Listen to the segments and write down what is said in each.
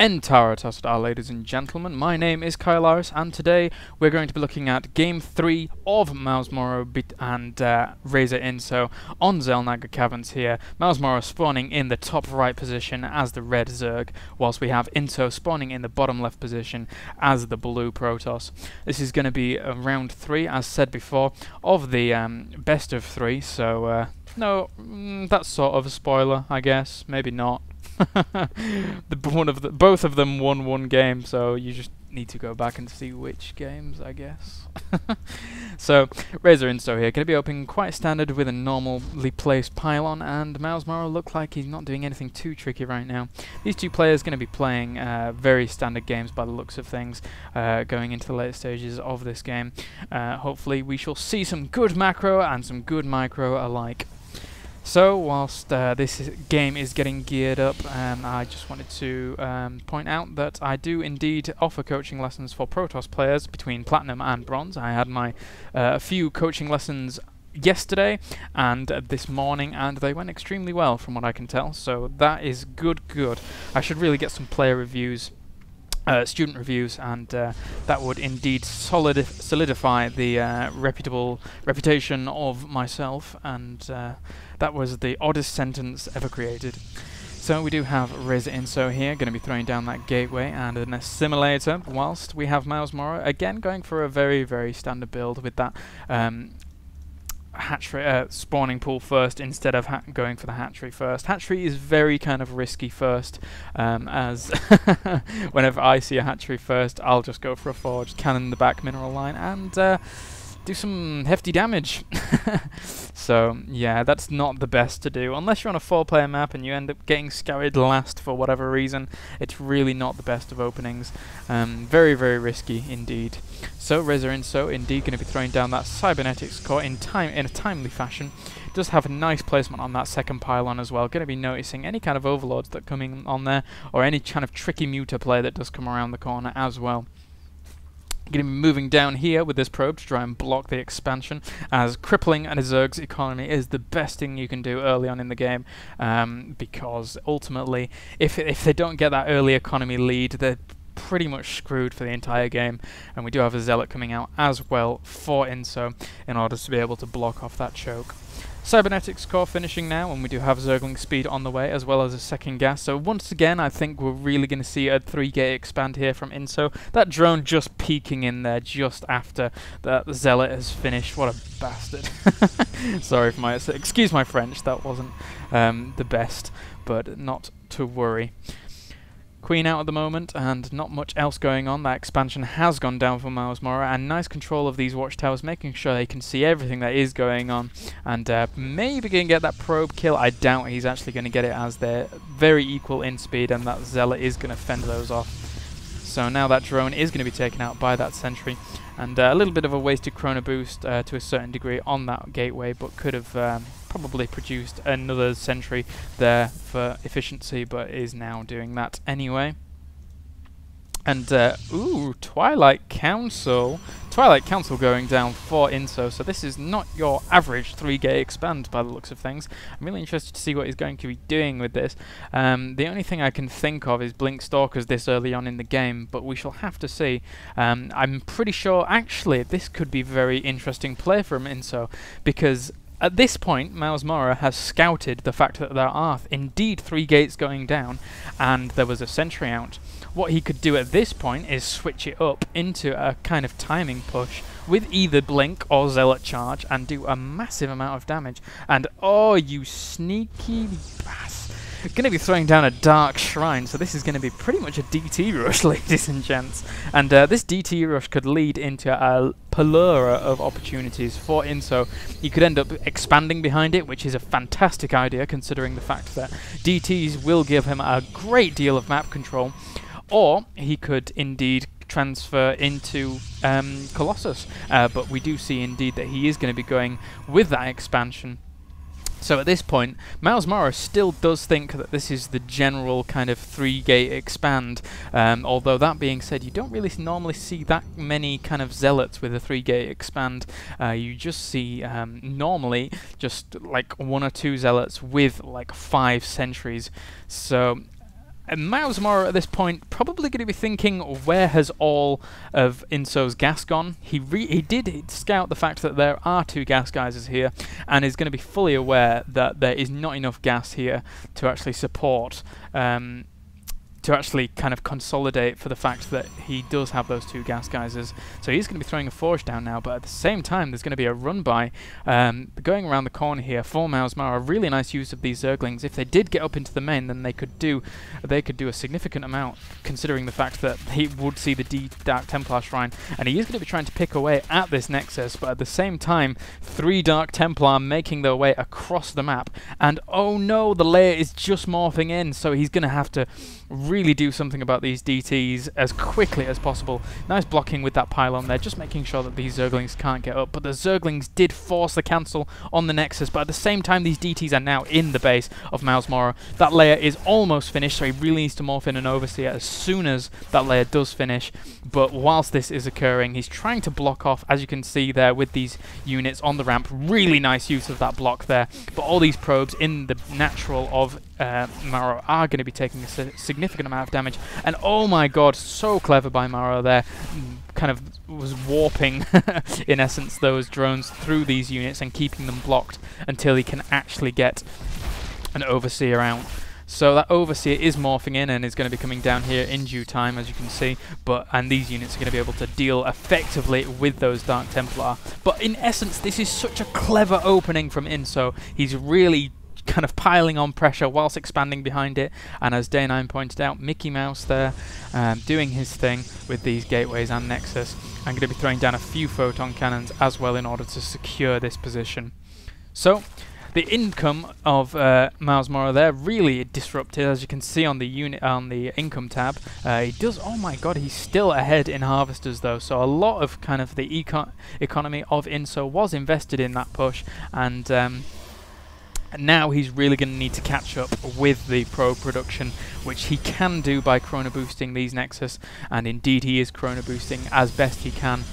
Entire Tostada, ladies and gentlemen. My name is Kylaris, and today we're going to be looking at Game 3 of mouzMorroW and RAZERiNSo on Xel'Naga Caverns here. mouzMorroW spawning in the top right position as the red Zerg, whilst we have Inso spawning in the bottom left position as the blue Protoss. This is going to be round 3, as said before, of the best of 3, so no, that's sort of a spoiler, I guess. Maybe not. Both of them won one game, so you just need to go back and see which games, I guess. So, RAZERiNSo here, going to be opening quite standard with a normally placed pylon, and mouzMorroW look like he's not doing anything too tricky right now. These two players going to be playing very standard games by the looks of things, going into the later stages of this game. Hopefully we shall see some good macro and some good micro alike. So, whilst this game is getting geared up, I just wanted to point out that I do indeed offer coaching lessons for Protoss players between Platinum and Bronze. I had my few coaching lessons yesterday and this morning, and they went extremely well from what I can tell, so that is good. I should really get some player reviews, student reviews, and that would indeed solidify the reputable reputation of myself, and that was the oddest sentence ever created. So we do have RAZERiNSo here, going to be throwing down that gateway and an assimilator, whilst we have mouzMorroW again going for a very standard build with that hatchery spawning pool first instead of going for the hatchery first. Hatchery is very kind of risky first, as whenever I see a hatchery first, I'll just go for a forge, cannon the back mineral line, and do some hefty damage. So yeah, that's not the best to do unless you're on a 4-player map and you end up getting scoured last for whatever reason. It's really not the best of openings. Very risky indeed. So RAZERiNSo indeed going to be throwing down that cybernetics core in a timely fashion. Does have a nice placement on that second pylon as well. Going to be noticing any kind of overlords that are coming on there, or any kind of tricky muta play that does come around the corner as well. Going to be moving down here with this probe to try and block the expansion, as crippling a Zerg's economy is the best thing you can do early on in the game, because ultimately if they don't get that early economy lead, they're pretty much screwed for the entire game. And we do have a Zealot coming out as well for Inso in order to be able to block off that choke. Cybernetics core finishing now, and we do have Zergling speed on the way, as well as a second gas. So once again, I think we're really going to see a 3-gate expand here from Inso. That drone just peeking in there just after the Zealot has finished. What a bastard. Sorry for excuse my French, that wasn't the best, but not to worry. Queen out at the moment, and not much else going on. That expansion has gone down for mouzMorroW, and nice control of these watchtowers, making sure they can see everything that is going on, and maybe going to get that probe kill. I doubt he's actually going to get it, as they're very equal in speed, and that Zealot is going to fend those off. So now that drone is going to be taken out by that sentry, and a little bit of a wasted chrono boost to a certain degree on that gateway, but could have probably produced another sentry there for efficiency, but is now doing that anyway. And ooh, Twilight Council going down for Inso. So this is not your average 3-gate expand by the looks of things. I'm really interested to see what he's going to be doing with this. The only thing I can think of is Blink Stalkers this early on in the game, but we shall have to see. I'm pretty sure actually this could be very interesting play from Inso, because at this point, mouzMorroW has scouted the fact that there are indeed 3 gates going down, and there was a sentry out. What he could do at this point is switch it up into a kind of timing push with either Blink or Zealot charge and do a massive amount of damage. And oh, you sneaky bastard. Going to be throwing down a Dark Shrine, so this is going to be pretty much a DT rush, ladies and gents. And this DT rush could lead into a plethora of opportunities for Inso. He could end up expanding behind it, which is a fantastic idea considering the fact that DTs will give him a great deal of map control. Or he could indeed transfer into Colossus, but we do see indeed that he is going to be going with that expansion. So at this point, mouzMorroW still does think that this is the general kind of 3-gate expand, although that being said, you don't really normally see that many kind of Zealots with a 3-gate expand. You just see normally just like 1 or 2 Zealots with like 5 sentries. So mouzMorroW at this point probably going to be thinking, where has all of INSO's gas gone? He did scout the fact that there are 2 gas geysers here, and is going to be fully aware that there is not enough gas here to actually support, to actually kind of consolidate for the fact that he does have those 2 gas geysers. So he's going to be throwing a forge down now, but at the same time there's going to be a run by going around the corner here for mouzMorroW. A really nice use of these Zerglings. If they did get up into the main, then they could do a significant amount, considering the fact that he would see the Dark Templar Shrine, and he is going to be trying to pick away at this Nexus, but at the same time 3 Dark Templar making their way across the map, and oh no, the layer is just morphing in, so he's going to have to really do something about these DTs as quickly as possible. Nice blocking with that pylon there, just making sure that these Zerglings can't get up, but the Zerglings did force the cancel on the Nexus, but at the same time these DTs are now in the base of mouzMorroW. That layer is almost finished, so he really needs to morph in an Overseer as soon as that layer does finish, but whilst this is occurring, he's trying to block off, as you can see there with these units on the ramp. Really nice use of that block there, but all these probes in the natural of mouzMorroW are going to be taking a significant amount of damage, and oh my god, so clever by mouzMorroW there, kind of was warping in essence those drones through these units and keeping them blocked until he can actually get an Overseer out. So that Overseer is morphing in and is going to be coming down here in due time, as you can see, and these units are going to be able to deal effectively with those Dark Templar. But in essence, this is such a clever opening from INSO. He's really kind of piling on pressure whilst expanding behind it, and as Day9 pointed out, Mickey Mouse there doing his thing with these gateways and Nexus. I'm going to be throwing down a few photon cannons as well in order to secure this position. So the income of mouzMorroW there really disrupted, as you can see on the unit on the income tab. He does, oh my god, he's still ahead in harvesters though, so a lot of kind of the economy of INSO was invested in that push, and now he's really going to need to catch up with the probe production, which he can do by chrono boosting these Nexus, and indeed he is chrono boosting as best he can.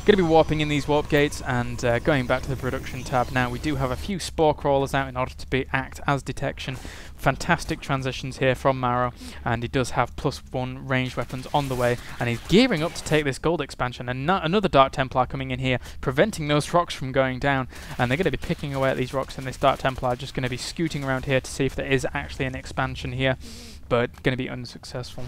Going to be warping in these warp gates, and going back to the production tab now, we do have a few spore crawlers out in order to act as detection. Fantastic transitions here from mouzMorroW, and he does have +1 ranged weapons on the way, and he's gearing up to take this gold expansion, and another Dark Templar coming in here, preventing those rocks from going down, and they're going to be picking away at these rocks, and this Dark Templar just going to be scooting around here to see if there is actually an expansion here, but going to be unsuccessful.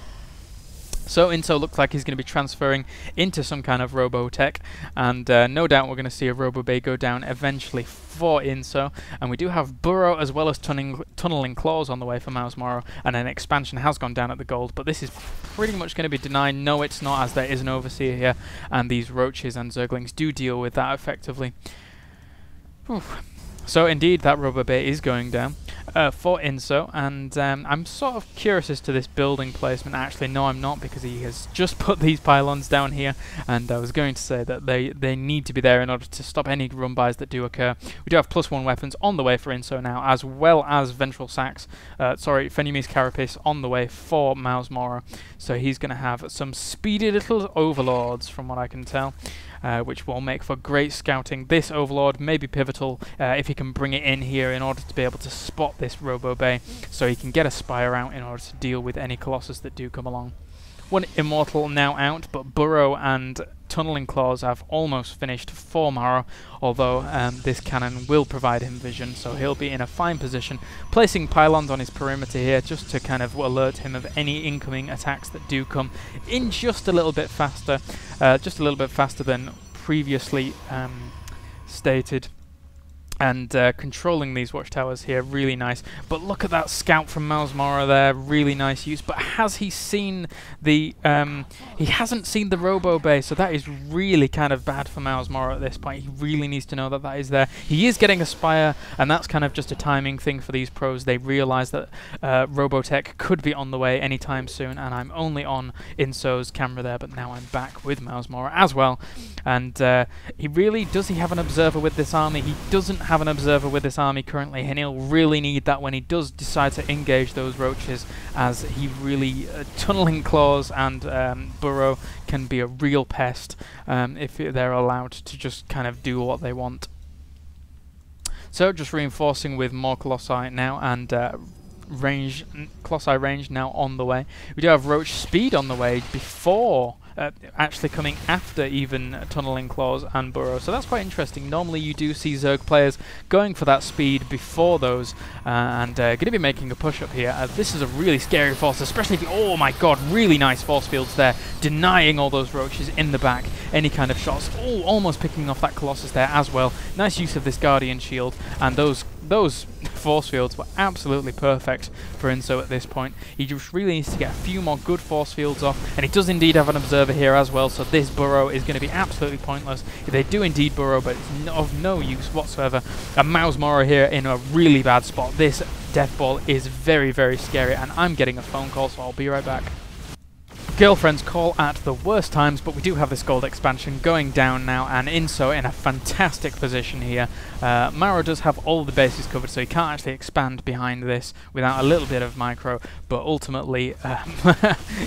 So INSO looks like he's going to be transferring into some kind of robo-tech, and no doubt we're going to see a robo-bay go down eventually for INSO, and we do have burrow as well as tunneling claws on the way for mouzMorroW, and an expansion has gone down at the gold, but this is pretty much going to be denied. No, it's not, as there is an Overseer here, and these roaches and Zerglings do deal with that effectively. Oof. So indeed, that rubber bay is going down for INSO, and I'm sort of curious as to this building placement. Actually, no, I'm not, because he has just put these pylons down here, and I was going to say that they need to be there in order to stop any run-bys that do occur. We do have +1 weapons on the way for INSO now, as well as Ventral Sacs, Fenumy's Carapace on the way for mouzMorroW. So he's going to have some speedy little overlords, from what I can tell. Which will make for great scouting. This Overlord may be pivotal if he can bring it in here in order to be able to spot this Robo Bay, so he can get a Spire out in order to deal with any Colossus that do come along. One Immortal now out, but Burrow and Tunneling Claws have almost finished for mouzMorroW, although this cannon will provide him vision, so he'll be in a fine position, placing pylons on his perimeter here just to kind of alert him of any incoming attacks that do come in just a little bit faster than previously stated. And controlling these watchtowers here, really nice. But look at that scout from mouzMorroW there, really nice use. But has he seen the... he hasn't seen the Robo Bay, so that is really kind of bad for mouzMorroW at this point. He really needs to know that that is there. He is getting a Spire, and that's kind of just a timing thing for these pros. They realise that Robotech could be on the way anytime soon, and I'm only on INSO's camera there, but now I'm back with mouzMorroW as well. And he really... does he have an observer with this army? He doesn't have an observer with this army currently, and he'll really need that when he does decide to engage those roaches, as he really Tunneling Claws and Burrow can be a real pest if they're allowed to just kind of do what they want. So just reinforcing with more Colossi now, and range, Colossi range now on the way. We do have Roach Speed on the way before actually coming after even Tunneling Claws and Burrow, so that's quite interesting. Normally you do see Zerg players going for that speed before those, and going to be making a push up here. This is a really scary force, especially if you, oh my god, really nice force fields there, denying all those roaches in the back any kind of shots. Oh, almost picking off that Colossus there as well. Nice use of this Guardian Shield, and those force fields were absolutely perfect for Inso at this point. He just really needs to get a few more good force fields off, and he does indeed have an observer here as well, so this burrow is going to be absolutely pointless. They do indeed burrow, but it's of no use whatsoever. A mouzMorroW here in a really bad spot. This death ball is very, very scary, and I'm getting a phone call, so I'll be right back. Girlfriends call at the worst times, but we do have this gold expansion going down now, and Inso in a fantastic position here. MorroW does have all the bases covered, so he can't actually expand behind this without a little bit of micro, but ultimately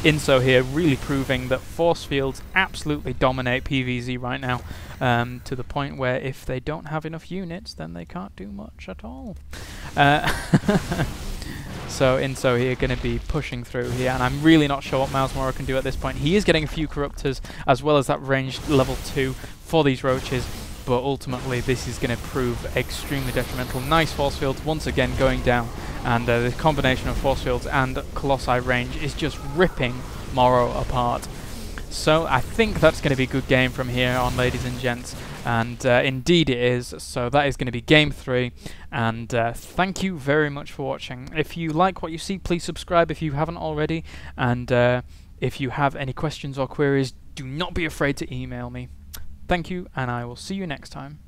Inso here really proving that force fields absolutely dominate PvZ right now, to the point where if they don't have enough units, then they can't do much at all. So Inso here going to be pushing through here, and I'm really not sure what mouzMorroW can do at this point. He is getting a few Corruptors as well as that ranged level 2 for these roaches, but ultimately this is going to prove extremely detrimental. Nice force fields once again going down, and the combination of force fields and Colossi range is just ripping MorroW apart. So I think that's going to be a good game from here on, ladies and gents, and indeed it is. So that is going to be game 3, and thank you very much for watching. If you like what you see, please subscribe if you haven't already, and if you have any questions or queries, do not be afraid to email me. Thank you, and I will see you next time.